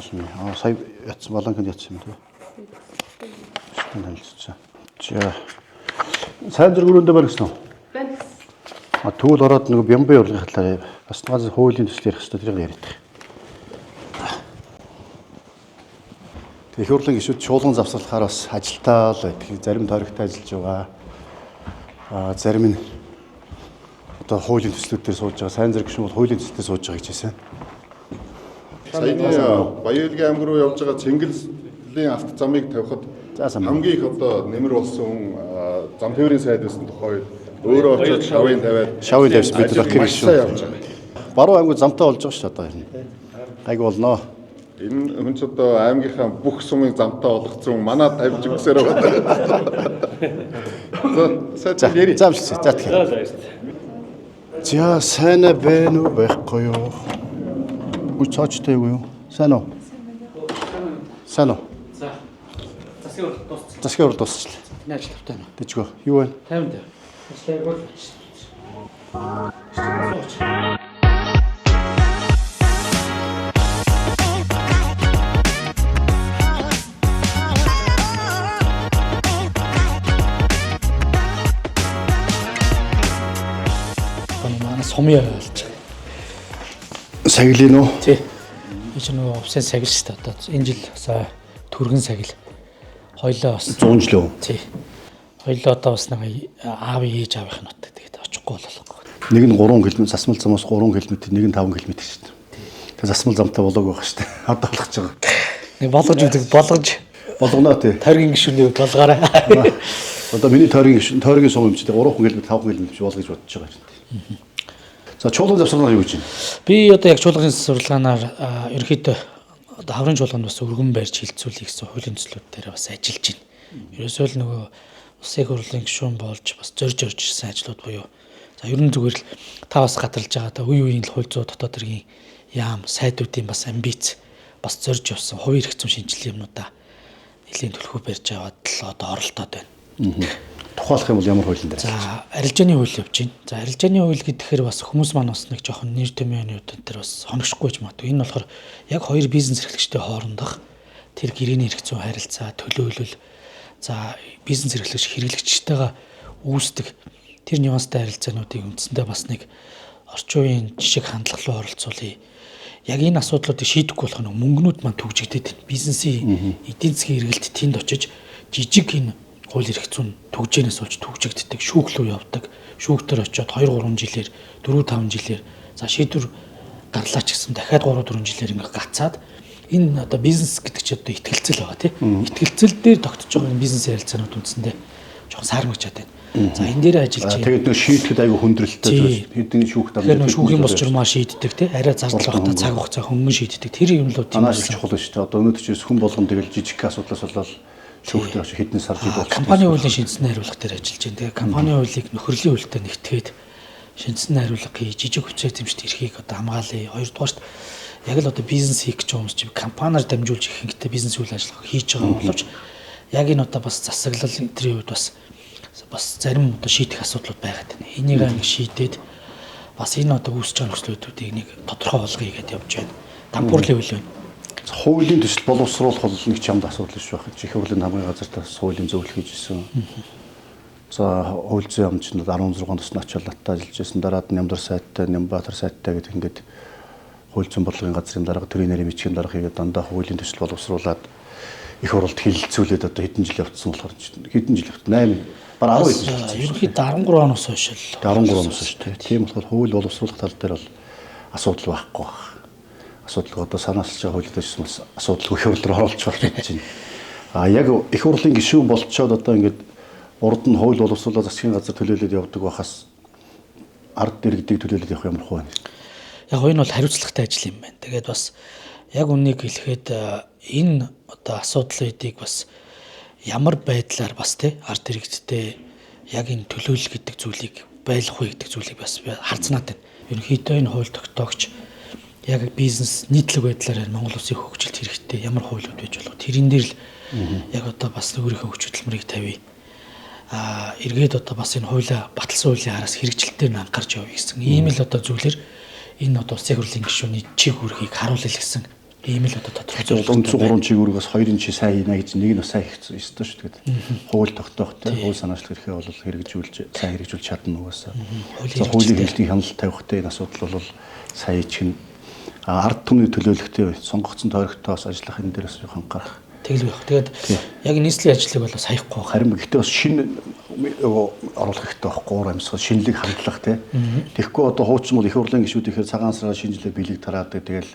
Сая ятсан баланканд ятсан юм тий. Шин хэлчихсэн. За. Сайн зэрэгрүүндээ барьсан уу? Байна. Тэгвэл ороод нэг бямбын урлагийн талаар бас нэг хуулийн төсөл ярих хэрэгтэй тэрийг яриад. Их хурлын гишүүд чуулган завсарлахаар бас ажилтаа л байдаг. Зарим тойрогтой ажиллаж байгаа. Зарим нь одоо хуулийн төслүүд дээр сууж байгаа. Сайн зэрэг гишүүн бол хуулийн төсөл дээр сууж байгаа гэж хэлсэн. Саяны Баялгийн аймаг руу явж байгаа Цэнгэллийн авто замыг тавихад хамгийн их одоо нэмэр болсон зам тээврийн сайд байсан тухай өөрөө очоод шавын тавиад бид нар хэрэг шүү. Баруун аймаг замтай болж байгаа шүү одоо энэ. Гайг болноо. Энэ хүн ч одоо аймгийнхаа бүх сумыг замтай болгоцсон манай тавьж өгсөөр байгаа. За яри. За тэгэхээр. За сайн байна уу байхгүй юу? Үчаачтай юу? Сайн уу? Сайн уу? За. Засгийн урд дуусчихлаа. Засгийн урд дуусчихлаа. Яаж тавтай нөө? Тэжгөө. Юу вэ? 50 дээр. Ажлаа гол. Манай сумын ойлж. Саглин уу? Тий. Би ч нөгөө овсын сагил шүү дээ. Одоо энэ жил сая түргэн сагил. Хоёлоо бас 100 жил үү? тий. Хоёлоо одоо бас нэг аав ээж аавынх нь утдаг. Тэгээд очихгүй болоо. Нэг нь 3 км засмал замаас 3 км, нэг нь 5 км шүү дээ. Тэгээ засмал замтай болоог байх шүү дээ. Одоо болгож байгаа. Нэг болгож үүдэг Болгоно тий. тойргийн гишүүнийг болгоорой. Одоо миний тойргийн сум юм чи 3 км, 5 км болгож бодож байгаа юм. За чуулган завсарлага юу гэж байна? Би одоо яг чуулганы сурлагаанаар ерөөхдөө одоо хаврын чуулганд бас өргөн барьж хилцүүлэх гэсэн хуулийн төслүүд дээр бас ажиллаж байна. Ерөөсөө л нөгөө улсын хурлын гишүүн болж бас зорж ирсэн ажлууд буюу за ерөн зүгээр л та бас гадарлаж байгаа та үе үеийн л хууль зүйн дотоод хэргийн яам сайдуудын бас амбиц бас зорж явсан хувийн эрх зүйн шинжилгээ юмнуудаа нэлийн төлхөө барьж аваад л одоо оролдоод байна. Тухайлах юм бол ямар хуулийн дээр? За арилжааны хууль явж байна. За арилжааны хууль гэхээр бас хүмүүс маань бас нэг жоохон нэр томьёоны үдэн дээр бас хоногшгүй ч магадгүй. Энэ болохоор яг хоёр бизнес эрхлэгчтэй хоорондох тэр гэрээний эрх зүйн харилцаа, төлөөлөл за бизнес эрхлэгч хэрэглэгчтэйгээ үүсдэг тэр нюанстай харилцаануудыг үндсэндээ бас нэг орчин үеийн жишг хандлага руу оролцуулъя. Яг энэ асуудлуудыг шийдэхгүй болох нь мөнгнүүд маань төгжигдээд бизнесийн эдийн засгийн эргэлт тэнд очиж жижиг энэ хууль эрх зүйн төгжөөнөөс болж төгжигддэг, шүүх рүү явдаг. Шүүхтэр очиод 2-3 жилээр, 4-5 жилээр за шийдвэр гарлаа ч гэсэн дахиад 3-4 жилээр ингээ гацаад энэ одоо бизнес гэдэг чинь одоо ихтгэлцэл байгаа тийм. Ихтгэлцэл дээр тогтож байгаа бизнес ярилцаанууд үндсэндээ жоохон саармагчаад байна. За энэ дээр ажиллаж байна. Тэгээд нөө шийдэхэд айгүй хүндрэлтэй хэдэн шүүх дамжуулдаг. Тэгэхээр шүүхийн бос журмаа шийддэг тийм. Арай зардал багтаа цаг хугацаа хөнгөн шийддэг. Тэр юмлууд тийм байна. Чухал шүү дээ. Одоо өнөөдөр чинь хүн болгон тэгэл жижиг асуудлаас болоод шүүхтэр очиж хэдэн сар жил болж компани хуулийн шинжилгээ хариулах дээр ажиллаж байна. Тэгээ компани хуулийг нөхөрлийн хуультай нэгтгээд шинжилгээ хариулах хийж жижиг хүчтэй зэмжт эрхийг одоо хамгаалъя. Хоёрдугаарт яг л одоо бизнес хийх гэж хүмүүс чи компаниар дамжуулж ихэнхдээ бизнес үйл ажиллагаа хийж байгаа боловч яг энэ одоо бас засаглал энтрийн үед бас зарим одоо шийдэх асуудлууд байгаад байна. Энийг нэг шийдээд бас энэ одоо үүсэж байгаа нөхцлүүдийг нэг тодорхой болгоё гэдээ явж байна. Дампуурлын хууль байна. Хуулийн төсөл боловсруулах бол нэг ч юмд асуудал биш байх. Чих хурлын хамгийн газартаа хуулийн зөвлөх хийжсэн. За хууль зүйн амжилтанд 16 тусны ачаал наттай ажиллаж байсан. Дараад Нямдар сайттай, Нямбатар сайттай гэдэг ингээд хууль зүйн бодлогын газрын дарга төрийн нарийн бичгийн дарга хийгээд дандаа хуулийн төсөл боловсруулад их хурлд хилцүүлээд одоо хэдэн жил явцсан болохоор хэдэн жил явт 8 бараг 10 жил. Ерөнхийдөө 13 оноос хойш л 13 оноос хойш тийм болохоор хууль боловсруулах тал дээр бол асуудал байхгүй байна. Асуудал одоо санаалж байгаа хуулиуд байсан бас асуудалгүй их хурлаар оруулж болж байна. Яг их хурлын гишүүн болцоод одоо ингээд урд нь хууль боловсруулаад засгийн газар төлөөлөд явдаг байхаас ард иргэдэг төлөөлөд явах ямар хөө вэ? Яг энэ бол хариуцлагатай ажил юм байна. Тэгээд бас яг үнийг хэлэхэд энэ одоо асуудлуудыг бас ямар байдлаар бас тий ард иргэдтэй яг энэ төлөөлөл гэдэг зүйлийг байлгах вэ гэдэг зүйлийг бас харцнаад байна. Ерөнхийдөө энэ хууль тогтоогч яг бизнес нийтлэг байдлаар Монгол улсын хөгжилт хэрэгтэй ямар хуулиуд байж болох тэрэн дээр л яг одоо бас өөрийнхөө хүч хөдөлмөрийг тавья. Эргээд одоо бас энэ хуулиа баталсан хуулийн араас хэрэгжилтээр нь анхаарч явъя гэсэн ийм л одоо зүйлэр энэ одоо улсын хурлын гишүүний чиг үүргийг харуулъя гэсэн Ийм л одоо тодорхой Үндсэн 3 чигүүрээс 2-ын чи сайн хийнэ гэж нэг нь бас сайн хийх ёстой шүү дээ. Хууль тогтоохтой, хууль санаачлах эрхээ бол хэрэгжүүлж сайн хэрэгжүүлж чадна угаасаа. Хуулийн хэлтийг хяналт тавихтай энэ асуудал бол сайн чинь ард түмний төлөөлөлтөй сонгогдсон тойрогтоос ажиллах энэ дээрээс анхаарах. Тэгэл байх. Тэгээд яг нийслэлийн ажлыг бол бас хаяхгүй байх. Харин гэхдээ бас шинэ оруулах хэрэгтэй байхгүй уур амьсгал шинэлэг хандлах тий. Тэгэхгүй одоо хуучин бол их хурлын гишүүд ихээр цагаан сараар шинжилгээ бэлэг тараадаг тэгэл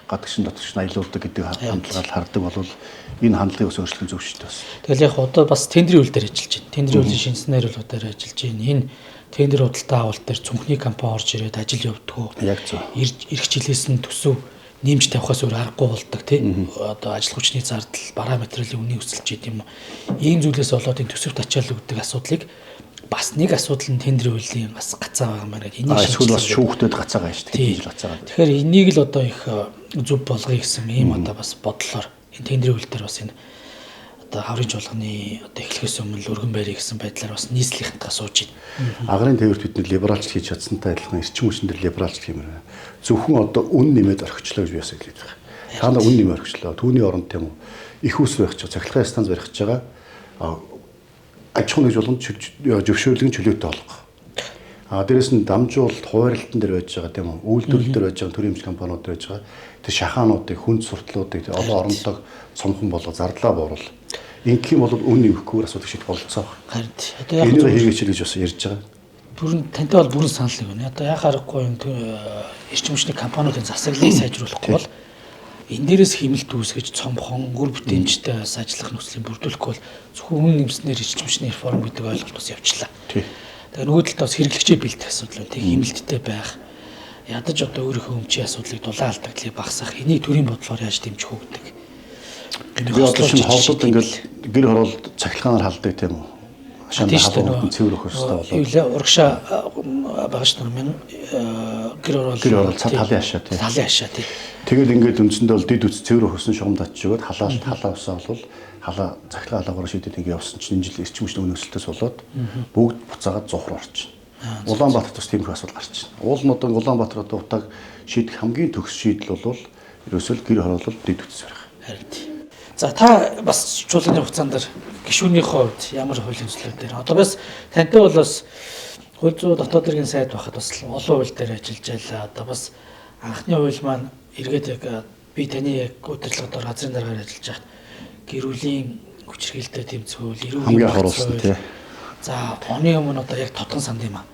гадагшин дотгош аялуулдаг гэдэг хандлагаар хардаг бол энэ хандлагыг ус өөрчлөх зөв шүү дээ. Тэгэл яг одоо бас тендерийн үйл дээр ажиллаж байна. Тендерийн үйл шинжилгээ дээр ажиллаж байна. Энэ тендер худалдаа авалт дээр цүнхний компани орж ирээд ажил явуулдаг. Яг зөв. Ирэх жилээс нь төсөв нэмж тавихаас өөр аргагүй болдог тий. Одоо ажил хүчний зардал, бараа материалын үнийн өсөлт гэдэг юм. Ийм зүйлээс болоод энэ төсөвт ачаал өгдөг асуудлыг бас нэг асуудал нь тендерийн үеийн бас гацаа байгаа маа гэдэг. Энийг эсвэл бас шүүхтэд гацаагаа шүү дээ. Хийж гацаагаа. Тэгэхээр энийг л одоо их зөв болгоё гэсэн ийм одоо бас бодлоор энэ тендерийн үйл дээр бас энэ одоо хаврын жуулганы одоо эхлэхээс өмнө өргөн байрыг гэсэн байдлаар бас нийслэлийнхэнтэй сууж байна. Агрын тээвэрт бид нэр либералч хийж чадсантай адилхан эрчим хүчин дээр либералч гэх юм байна. Зөвхөн одоо үн нэмээд орхичлоо гэж би бас хэлээд байгаа. Та нар үн нэмээд орхичлоо. Түүний оронд тийм үү их ус барих гэж цахилгаан станц барих гэж байгаа. Аж ахуйн нэгжүүлэгт зөвшөөрлөгийн чөлөөтэй болгох. Дээрэс нь дамжуулалт хуваарлтан дээр байж байгаа тийм үү үйлдвэрлэл дээр байж байгаа төрийн эмч компаниуд дээр байж байгаа. Тэр шахаануудыг хүн суртлуудыг олон орондог цомхон болго зардлаа бууруул. Ингэх юм бол үн нэмэхгүйгээр асуудал шийдэх болцоо. Харин одоо яг энэ хийгээч гэж бас ярьж байгаа. Бүрэн тантай бол бүрэн санал нэг байна. Одоо яхаарахгүй эрчим хүчний компаниудын засаглалыг сайжруулахгүй бол энэ дээрээс хэмнэлт үүсгэж цомхон гүр бүтээмжтэй бас ажиллах нөхцөлийг бүрдүүлэхгүй бол зөвхөн үн нэмснээр эрчим хүчний реформ гэдэг ойлголт бас явчлаа. Тэгээ нөгөө талд бас хэрэглэгчээ бэлдэх асуудал байна. Тэг хэмнэлттэй байх. Ядаж одоо өөрийнхөө өмчийн асуудлыг дулаан алдагдлыг багасгах энийг төрийн бодлоор яаж дэмжих үү гэдэг. Би одоо шинэ ховдод ингээл гэр хороолт цахилгаанаар халдаг тийм үү. Шанаа халуун цэвэр өгөх хэрэгтэй болоо. Урагшаа байгаа ш нормын гэр хороолт талын хашаа тийм. Талын хашаа тийм. Тэгэл ингээд үндсэндээ бол дид үс цэвэр өгсөн шугамд очиж өгöd халаа усаа бол халаа цахилгаан халаагаар шийдээд ингээд явсан чинь энэ жил эрчим хүчний өнөөсөлтөөс болоод бүгд буцаагаад зуухруу орчихно. Улаанбаатарт бас тийм их асуудал гарч байна. Уул нь одоо Улаанбаатар одоо утааг шийдэх хамгийн төгс шийдэл бол ерөөсөө гэр хороолол дид үс барих. Харин. За та бас чуулганы хугацаанд гишүүнийхээ хувьд ямар хуулийн төслүүд дээр одоо бас тантай бол бас хууль зүйн дотоод хэргийн сайд байхад бас олон хууль дээр ажиллаж байлаа. Одоо бас анхны хууль маань эргээд яг би таны яг удирдлагаар газрын дараагаар ажиллаж байхад гэр бүлийн хүчирхийлэлтэй тэмцээл, эрүүл хамгийн харуулсан тий. За оны өмнө одоо яг тодгон санд юм аа.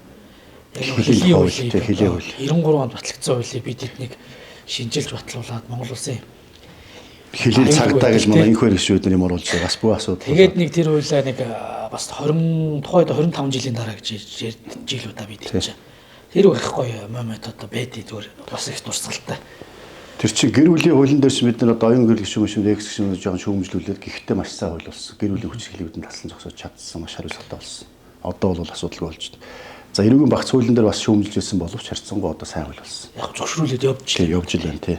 Яг хөлийн хуулийг 93 онд батлагдсан хуулийг бид эднийг шинжилж батлуулад Монгол улсын хөлийн цагдаа гэж манай инх хэрэгшүүд нар юм оруулж байгаа бас бүх асуудал. Тэгээд нэг тэр хуулиа нэг бас 20 тухайд 25 жилийн дараа гэж жил удаа бид хэлж байгаа. Тэр байхгүй момент одоо байдیں۔ Зүгээр бас их дурсгалтай. Тэр чинь гэр бүлийн хуулийн дээрс бид нар одоо оюун гэрэл гишүүн экс гишүүн жоохон шүүмжлүүлээд гэхдээ маш сайн хууль болсон. Гэр бүлийн хүч хэлбэрийн таслан зогсож чадсан маш хариуцлагатай болсон. Одоо бол асуудалгүй болж байна. За эрүүгийн багц хуулийн дээр бас шүүмжилжсэн боловч харьцангуй одоо сайн хууль болсон. Яг зөвшөөрүүлээд явж байна тий.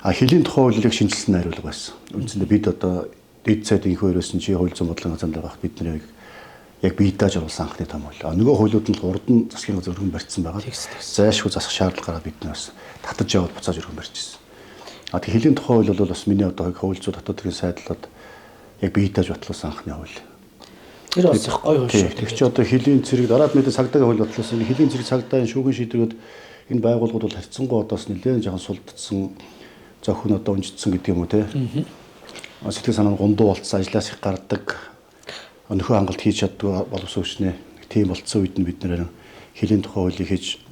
Хөлийн тухай хуулийг шинжилсэн найруулга байсан. Үндсэндээ бид одоо дэд сайд инх хоёроос чи хууль зүйн бодлогын газар дээр багт бид нарыг яг бие дааж оруулсан анхны том хууль. Нөгөө хуулиуд нь урд нь засгийн газар өргөн барьсан байгаа. Зайлшгүй засах шаардлага гараад бид нараас татаж яваад буцааж өргөн барьчихсан. Тэг хөлийн тухай хууль бол бас миний одоо хууль зүйн дотоод хэргийн сайдлаад яг бие дааж батлуулсан анхны хууль. Тэр бас их гоё хууль шүү. Тэг чи одоо хөлийн цэрэг дараад мэдээ цагдаагийн хууль батлуулсан. Хөлийн цэрэг цагдаагийн шүүгэн шийдвэрүүд энэ байгууллагууд бол харьцангуй одоос нэлээд жоохон сулдсан зохион одоо унжидсан гэдэг юм уу те. Сэтгэл санаа нь гундуу болцсон, ажлаас их гардаг. Нөхөө хангалт хийж чаддаг боловсруучнээ. Тийм болцсон үед нь бид нэр хөлийн тухай хуулийг хийж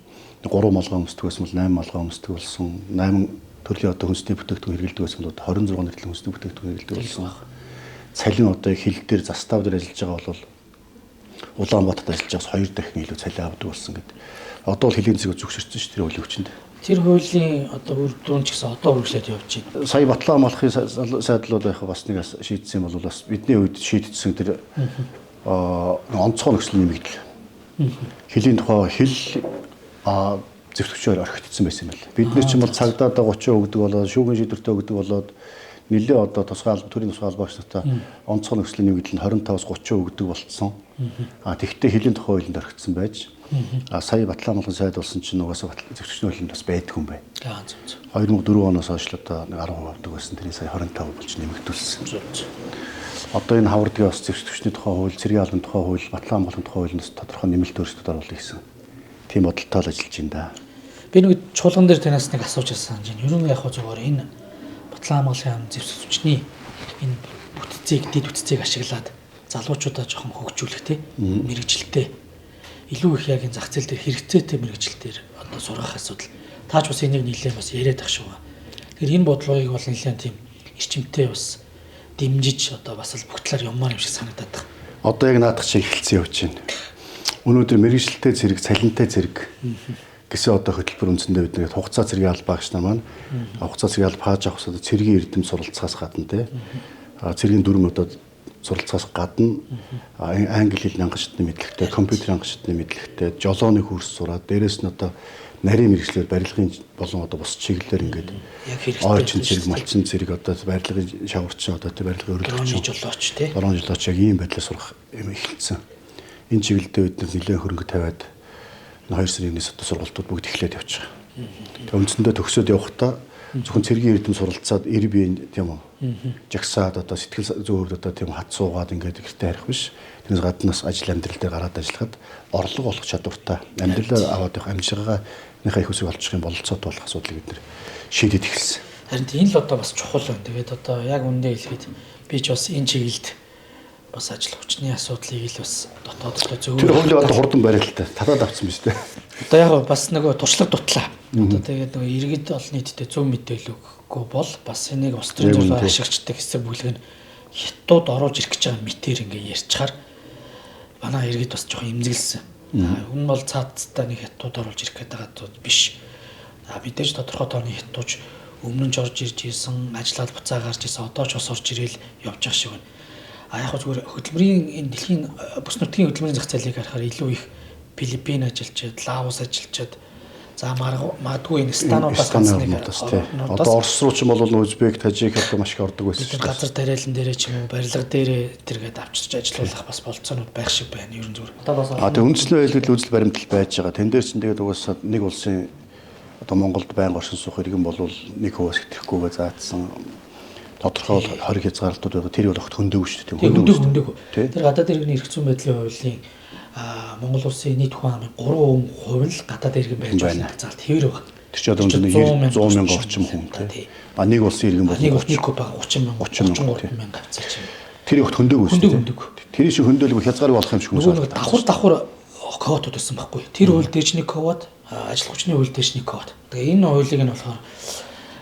3 малгай өмсдөг байсан бол 8 малгай өмсдөг болсон. 8 төрлийн одоо хүнсний бүтээгдэхүүн хэрэглэдэг байсан бол 26 төрлийн хүнсний бүтээгдэхүүн хэрэглэдэг болсон. Цалин одоо хил дээр застав дээр ажиллаж байгаа бол Улаанбаатарт ажиллаж байгаас 2 дахин илүү цалин авдаг болсон гэдэг. Одоо бол хөлийн зэвсэг зөвшөөрсөн шүү тэр хуулийн хүчинд. Тэр хуулийн одоо үр дүн ч гэсэн одоо үргэлжлээд явж байна. Сая Батлан амлахын сайдлууд байх бас нэг шийдсэн бол бас бидний үед шийдсэн тэр онцгой нөхцөл нэмэгдэл. Хөлийн тухай хэл зөвтгчөөр орхигдсон байсан юм байна. Бид нар ч юм бол цагдаад 30% өгдөг болоод шүүгэн шийдвэртэй өгдөг болоод нэлээ одоо тусгай төрийн тусгай албаагч нартай онцгой нөхцөл нэмэгдэл нь 25-30% өгдөг болцсон. Тэгвэл хөлийн тухай хуулинд орхигдсон байж Сая Батлан амгалан сайд болсон чинь угаасаа зөвчөчний хөлөнд бас байдаг юм байна. 2004 оноос хойш л одоо 10% байсан. Тэрний сая 25 болж нэмэгдүүлсэн. Одоо энэ хавардгийн бас зөвчөчний тухай хууль, цэргийн албаны тухай хууль, Батлан амгалан тухай хуулиас тодорхой нэмэлт өөрчлөлтүүд оруулах гэсэн. Тийм бодолтой л ажиллаж байна да. Би нэг чуулган дээр танаас нэг асууж байсан юм. Ер нь яг хөө зүгээр энэ Батлан амгалан ам зөвчөчний энэ бүтцийг, дэд бүтцийг ашиглаад залуучуудаа жоохон хөгжүүлэх тий мэрэгжилтэй илүү их яг энэ зах зээл дээр хэрэгцээтэй мэрэгжилтээр одоо сургах асуудал. Тааж бас энийг нэлээд бас яриад ах шүү. Тэгэхээр энэ бодлогыг бол нэлээд тийм эрчимтэй бас дэмжиж одоо бас л бүх талаар юммаар юм шиг санагдаад байна. Одоо яг наадах шиг эхэлсэн явж байна. Өнөөдөр мэрэгжилтэй зэрэг, цалинтай зэрэг гэсэн одоо хөтөлбөр үндсэндээ бид нэг хугацаа цэргийн албаа гэж маань хугацаа цэргийн алба хааж авах гэсэн цэргийн эрдэм суралцахаас гадна тий цэргийн дүрм одоо суралцахаас гадна англи хэлний анхан шатны мэдлэгтэй, компьютерийн анхан шатны мэдлэгтэй, жолооны курс сураад дээрэс нь одоо нарийн мэргэжлэр барилгын болон одоо бус чиглэлээр ингээд ойчин зэрэг, малчин зэрэг одоо барилгын шаварчин одоо тий барилгын өргөлөгч жолооч тий дорон жолооч яг ийм байдлаар сурах юм эхэлсэн. Энэ чиглэлдээ бид нэлээд хөрөнгө тавиад 2 сарын 1-ээс одоо сургалтууд бүгд эхлээд явчих. Тэгээ үндсэндээ төгсөөд явахдаа зөвхөн цэргийн эрдэм суралцаад эр биеийн тийм үү жагсаад одоо сэтгэл зүйн одоо тийм хат суугаад ингээд гэртээ харих биш. Тэрнээс гаднаас ажил амьдрал дээр гараад ажиллахад орлого олох чадвартай амьдралаа аваад явах амжиргааныхаа их үсэг олчих юм бололцоод болох асуудлыг бид нэр шийдэж эхэлсэн. Харин энэ л одоо бас чухал байна. Тэгээд одоо яг үндэ хэлэхэд би ч бас энэ чиглэлд бас ажил хүчний асуудлыг л бас дотооддоо зөв. Тэр хуулийг одоо хурдан барилттай татаад авсан биз дээ. Одоо яг бас нөгөө туршлага дутлаа. Одоо тэгээд нөгөө иргэд олон нийтэд зөв мэдээлэл өгөхгүй бол бас энийг ус төрийн зөвлөгөө ашигчдаг хэсэг бүлэг нь хятад оруулж ирэх гэж байгаа мэтэр ингээ ярьчаар манай иргэд бас жоохон имзэглсэн. Өмнө нь бол цаацтай нэг хятад оруулж ирэх гэдэг байгаа биш. Мэдээж тодорхой тооны хятадч өмнө нь орж ирж исэн, ажиллаад буцаа гарч исэн, одоо ч бас орж ирээл явж байгаа шиг байна. Яг зүгээр хөтөлбөрийн энэ дэлхийн бүс нутгийн хөтөлбөрийн зах зээлийг харахаар илүү их Филиппин ажиллачаад, Лаос ажиллачаад за магадгүй энэ стануудаас ганцныг одоо Орос руу ч юм бол Узбек, Тажик одоо маш их ордог байсан шүү дээ. Газар тариалан дээрээ ч юм уу барилга дээрээ тэргээд авчирч ажиллуулах бас болцоонууд байх шиг байна ерөн зүгээр. Тэгээ үндслэн байлгал үзэл баримтал байж байгаа. Тэн дээр чинь тэгээд угаасаа нэг улсын одоо Монголд байнга оршин суух иргэн болвол нэг хөвөөс хэтрэхгүйгээ заатсан тодорхой 20 хязгаарлалтууд байгаа. Тэр бол огт хөндөөгүй шүү дээ. Хөндөөгүй. Тэр гадаад иргэний эрх зүйн байдлын хуулийн Монгол улсын нийт хүн амын 3% нь л гадаад иргэн байж байна гэж заалт хэвэр байна. Тэр чинь одоо 100 мянган орчим хүн тийм. Нэг улсын иргэн бол нэг куба 30 мянга авцаа чинь. Тэр огт хөндөөгүй шүү дээ. Тэр шиг хөндөөлөг хязгаарыг болох юм шиг хүмүүс. Давхар квотууд байсан байхгүй. Тэр хууль дээр ч нэг квот, ажил хүчний хууль дээр ч нэг квот. Тэгээ энэ хуулийг нь болохоор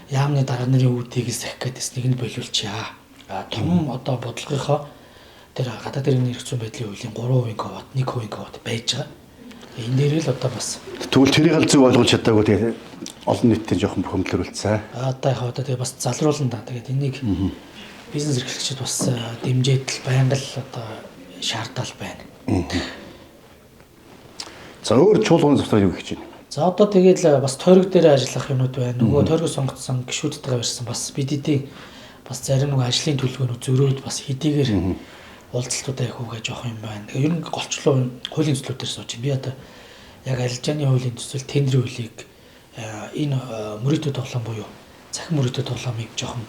яамны дараа нарын үүдийг сахих гэдээс нэг нь болиулчихъя. Том одоо бодлогынхоо тэр гадаад иргэний эрх зүйн байдлын хуулийн 3% квот, 1% квот байж байгаа. Энэ дээр л одоо бас тэгвэл тэрийг л зөв ойлгуулж чадаагүй тэгээ олон нийтэд жоохон бухимдлуулсан. Одоо яг одоо тэгээ бас залруулна да. Тэгээд энийг бизнес эрхлэгчид бас дэмжээд л байнга л одоо шаардал байна. За өөр чуулганы завсар юу гэж байна? За одоо тэгээд бас тойрог дээр ажиллах юмнууд байна. Нөгөө тойрог сонгоцсон гишүүдтэйгээ барьсан бас бидний бас зарим нэг ажлын төлөвлөгөөнүүд зөрөөд бас хэдийгээр уулзалтуудаа их үгээ жоох юм байна. Тэгээ ер нь голчлоо хуулийн төслүүд дээр сууж би одоо яг арилжааны хуулийн төсөл тендерийн хуулийг энэ мөрөөдөө тоглоом буюу цахим мөрөөдөө тоглоомыг жоохон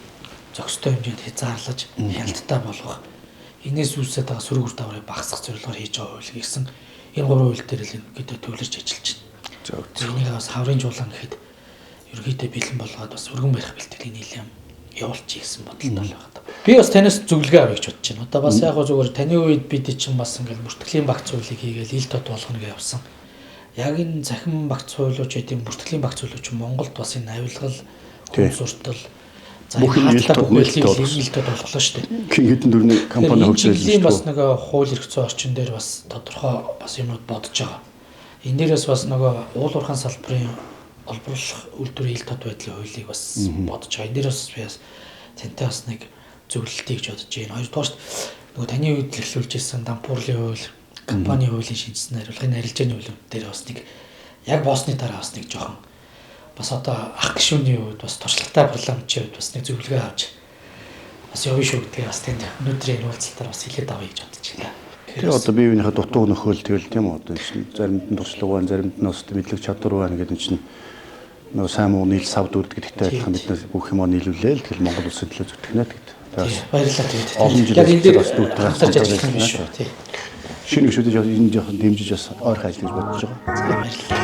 зохистой хэмжээнд хязгаарлаж хяналттай болгох. Энээс үүсээд байгаа сөрөг үр дагаврыг багасгах зорилгоор хийж байгаа хууль гэсэн энэ гурван хууль дээр л ингээд төвлөрч ажиллаж байна. Энийг бас хаврын жуулан гэхэд ерөөдөө бэлэн болгоод бас өргөн барих бэлтгэлийн нийлэм явуулчих гэсэн бодолтой л байна. Би бас танаас зөвлөгөө авъя гэж бодож байна. Одоо бас яг зүгээр таны үед бид чинь бас ингээд бүртгэлийн багц хуулийг хийгээл ил тод болгоно гэж явсан. Яг энэ захин багц хуулиуч гэдэг бүртгэлийн багц хуулиуч Монголд бас энэ авилгал, хүн суртал бүх ил тод болголоо шүү дээ. Хэдэн дөрвний компани хөгжүүлсэн бас нэг хууль эрх зүйн орчин дээр бас тодорхой бас юмуд бодож байгаа. Энэ дээрээс бас нөгөө уул уурхайн салбарын олборлох үйлдвэрийн ил тод байдлын хуулийг бас бодож байгаа. Энэ дээрээс би бас тэнтэй бас нэг зөвлөлтийг гэж бодож байна. Хоёрдугаар нөгөө таны үед эхлүүлж ирсэн дампуурлын хууль, компани хуулийн шинжилсэн хариулгын арилжааны хууль дээр бас нэг яг боосны дараа бас нэг жоохон бас одоо ах гишүүний үед бас туршлагатай парламентчийн үед бас нэг зөвлөгөө авч бас явъя шүү гэдгийг бас тэнд өнөөдрийн уулзалтаар бас хэлээд авъя гэж бодож байна. Тэгээ одоо бие биенийхээ дутуу нөхөөл тэгэл тийм үү одоо чинь заримд нь туршлага байна, заримд нь бас мэдлэг чадвар байна гэдэг чинь нөгөө сайн муу нийл савд үрдэгтэй адилхан бид бүх юм нийлүүлээ л тэгэл Монгол улсын төлөө зүтгэнэ гэдэг. Баярлалаа тэгээд. Олон жил Яг энэ дээр бас дүүтэй анхаарч ажиллах юм биш үү? Тий. шинэ гişүүд энэ жоохон дэмжиж бас ойрхон ажиллаж бодож байгаа. За баярлалаа.